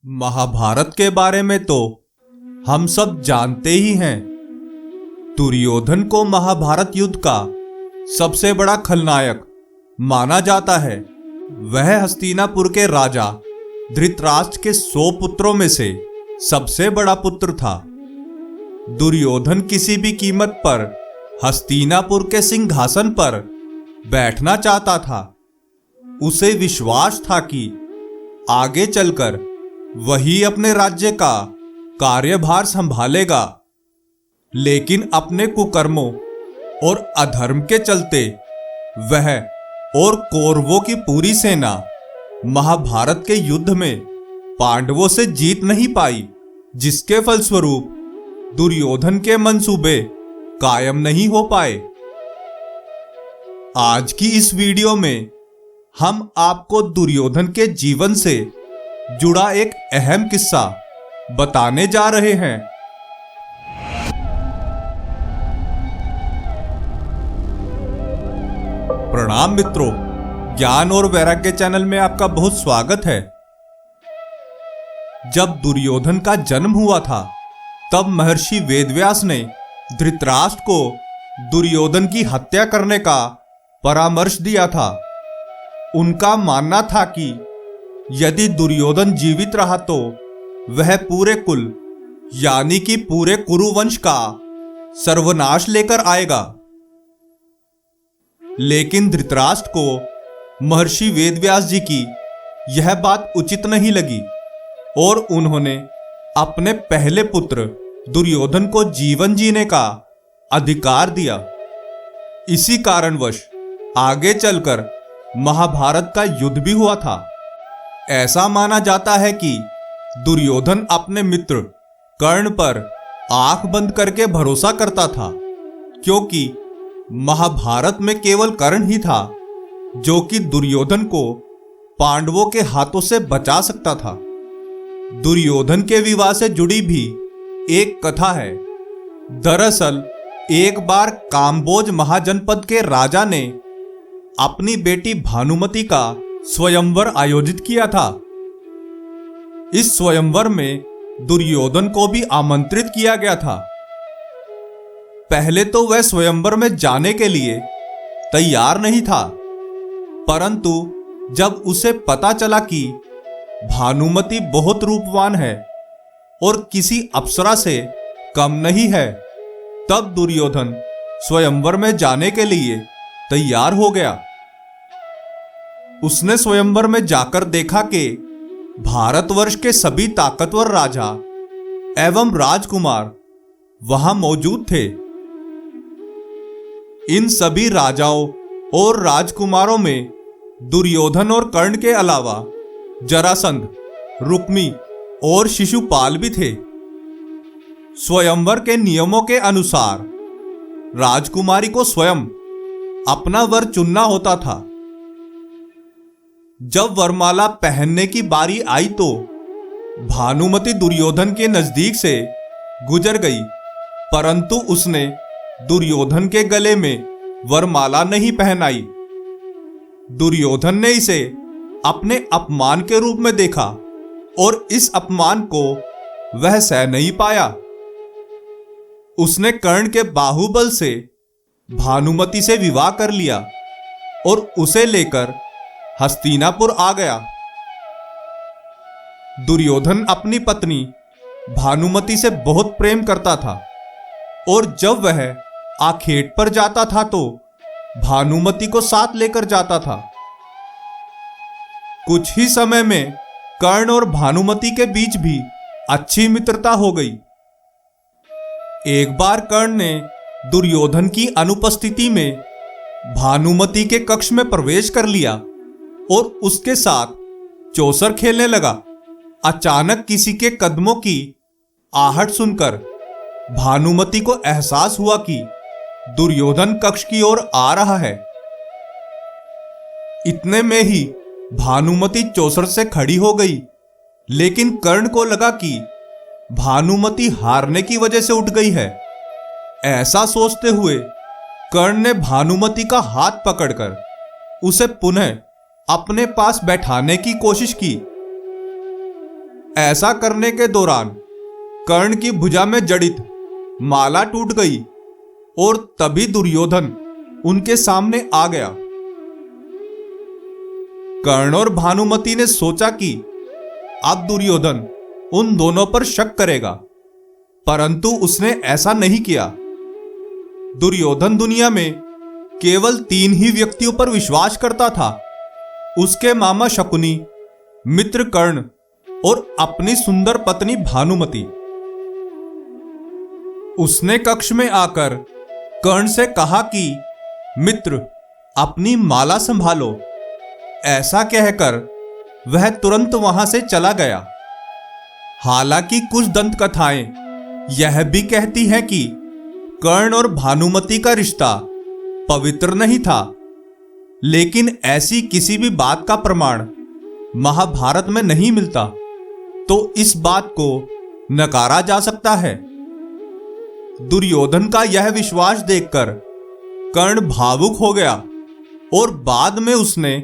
महाभारत के बारे में तो हम सब जानते ही हैं। दुर्योधन को महाभारत युद्ध का सबसे बड़ा खलनायक माना जाता है। वह हस्तिनापुर के राजा धृतराष्ट्र के 100 पुत्रों में से सबसे बड़ा पुत्र था। दुर्योधन किसी भी कीमत पर हस्तिनापुर के सिंहासन पर बैठना चाहता था। उसे विश्वास था कि आगे चलकर वही अपने राज्य का कार्यभार संभालेगा, लेकिन अपने कुकर्मों और अधर्म के चलते वह और कौरवों की पूरी सेना महाभारत के युद्ध में पांडवों से जीत नहीं पाई, जिसके फलस्वरूप दुर्योधन के मंसूबे कायम नहीं हो पाए। आज की इस वीडियो में हम आपको दुर्योधन के जीवन से जुड़ा एक अहम किस्सा बताने जा रहे हैं। प्रणाम मित्रों, ज्ञान और वैराग्य चैनल में आपका बहुत स्वागत है। जब दुर्योधन का जन्म हुआ था, तब महर्षि वेदव्यास ने धृतराष्ट्र को दुर्योधन की हत्या करने का परामर्श दिया था। उनका मानना था कि यदि दुर्योधन जीवित रहा तो वह पूरे कुल यानी कि पूरे कुरुवंश का सर्वनाश लेकर आएगा। लेकिन धृतराष्ट्र को महर्षि वेदव्यास जी की यह बात उचित नहीं लगी और उन्होंने अपने पहले पुत्र दुर्योधन को जीवन जीने का अधिकार दिया। इसी कारणवश आगे चलकर महाभारत का युद्ध भी हुआ था। ऐसा माना जाता है कि दुर्योधन अपने मित्र कर्ण पर आंख बंद करके भरोसा करता था, क्योंकि महाभारत में केवल कर्ण ही था जो कि दुर्योधन को पांडवों के हाथों से बचा सकता था। दुर्योधन के विवाह से जुड़ी भी एक कथा है। दरअसल एक बार काम्बोज महाजनपद के राजा ने अपनी बेटी भानुमति का स्वयंवर आयोजित किया था। इस स्वयंवर में दुर्योधन को भी आमंत्रित किया गया था। पहले तो वह स्वयंवर में जाने के लिए तैयार नहीं था, परंतु जब उसे पता चला कि भानुमति बहुत रूपवान है और किसी अप्सरा से कम नहीं है, तब दुर्योधन स्वयंवर में जाने के लिए तैयार हो गया। उसने स्वयंवर में जाकर देखा कि भारतवर्ष के सभी ताकतवर राजा एवं राजकुमार वहां मौजूद थे। इन सभी राजाओं और राजकुमारों में दुर्योधन और कर्ण के अलावा जरासंध, रुक्मी और शिशुपाल भी थे। स्वयंवर के नियमों के अनुसार राजकुमारी को स्वयं अपना वर चुनना होता था। जब वरमाला पहनने की बारी आई तो भानुमति दुर्योधन के नजदीक से गुजर गई, परंतु उसने दुर्योधन के गले में वरमाला नहीं पहनाई। दुर्योधन ने इसे अपने अपमान के रूप में देखा और इस अपमान को वह सह नहीं पाया। उसने कर्ण के बाहुबल से भानुमति से विवाह कर लिया और उसे लेकर हस्तिनापुर आ गया। दुर्योधन अपनी पत्नी भानुमति से बहुत प्रेम करता था और जब वह आखेट पर जाता था तो भानुमति को साथ लेकर जाता था। कुछ ही समय में कर्ण और भानुमति के बीच भी अच्छी मित्रता हो गई। एक बार कर्ण ने दुर्योधन की अनुपस्थिति में भानुमति के कक्ष में प्रवेश कर लिया और उसके साथ चौसर खेलने लगा। अचानक किसी के कदमों की आहट सुनकर भानुमति को एहसास हुआ कि दुर्योधन कक्ष की ओर आ रहा है। इतने में ही भानुमति चौसर से खड़ी हो गई, लेकिन कर्ण को लगा कि भानुमति हारने की वजह से उठ गई है। ऐसा सोचते हुए कर्ण ने भानुमति का हाथ पकड़कर उसे पुनः अपने पास बैठाने की कोशिश की। ऐसा करने के दौरान कर्ण की भुजा में जड़ित माला टूट गई और तभी दुर्योधन उनके सामने आ गया। कर्ण और भानुमति ने सोचा कि अब दुर्योधन उन दोनों पर शक करेगा, परंतु उसने ऐसा नहीं किया। दुर्योधन दुनिया में केवल 3 ही व्यक्तियों पर विश्वास करता था, उसके मामा शकुनी, मित्र कर्ण और अपनी सुंदर पत्नी भानुमति। उसने कक्ष में आकर कर्ण से कहा कि मित्र, अपनी माला संभालो। ऐसा कहकर वह तुरंत वहां से चला गया। हालांकि कुछ दंत कथाएं यह भी कहती हैं कि कर्ण और भानुमति का रिश्ता पवित्र नहीं था, लेकिन ऐसी किसी भी बात का प्रमाण महाभारत में नहीं मिलता, तो इस बात को नकारा जा सकता है। दुर्योधन का यह विश्वास देखकर कर्ण भावुक हो गया और बाद में उसने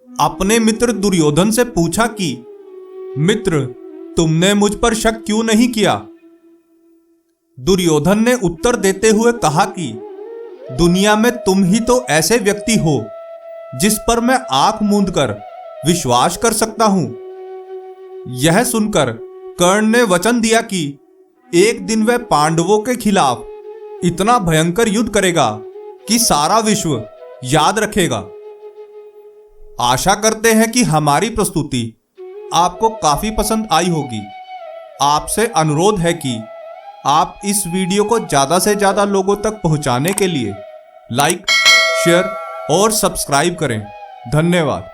अपने मित्र दुर्योधन से पूछा कि मित्र, तुमने मुझ पर शक क्यों नहीं किया? दुर्योधन ने उत्तर देते हुए कहा कि दुनिया में तुम ही तो ऐसे व्यक्ति हो जिस पर मैं आंख मूंद कर विश्वास कर सकता हूं। यह सुनकर कर्ण ने वचन दिया कि एक दिन वह पांडवों के खिलाफ इतना भयंकर युद्ध करेगा कि सारा विश्व याद रखेगा। आशा करते हैं कि हमारी प्रस्तुति आपको काफी पसंद आई होगी। आपसे अनुरोध है कि आप इस वीडियो को ज्यादा से ज्यादा लोगों तक पहुंचाने के लिए लाइक, शेयर और सब्सक्राइब करें। धन्यवाद।